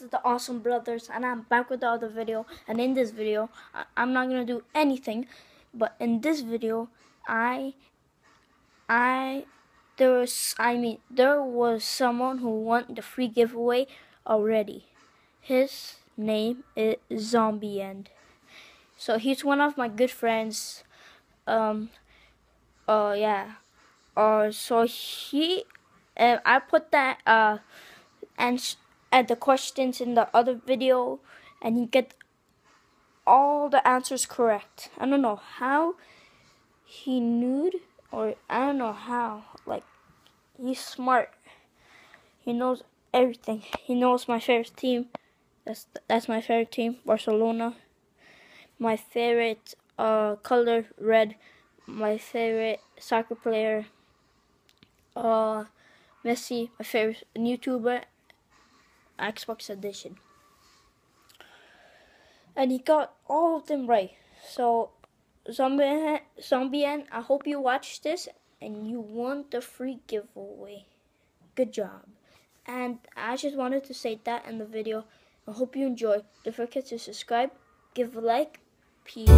is the Awesome Brothers, and I'm back with the other video. And in this video, I'm not gonna do anything, but in this video, there was someone who won the free giveaway already. His name is Zombie End. So he's one of my good friends. Yeah. So I put that and the questions in the other video, and he get all the answers correct. I don't know how he knew, or I don't know how. Like, he's smart. He knows everything. He knows my favorite team. That's my favorite team, Barcelona. My favorite color, red. My favorite soccer player, Messi. My favorite YouTuber, Xbox Edition. And he got all of them right. So, Zombie N, I hope you watched this and you won the free giveaway. Good job. And I just wanted to say that in the video. I hope you enjoyed. Don't forget to subscribe, give a like. Peace.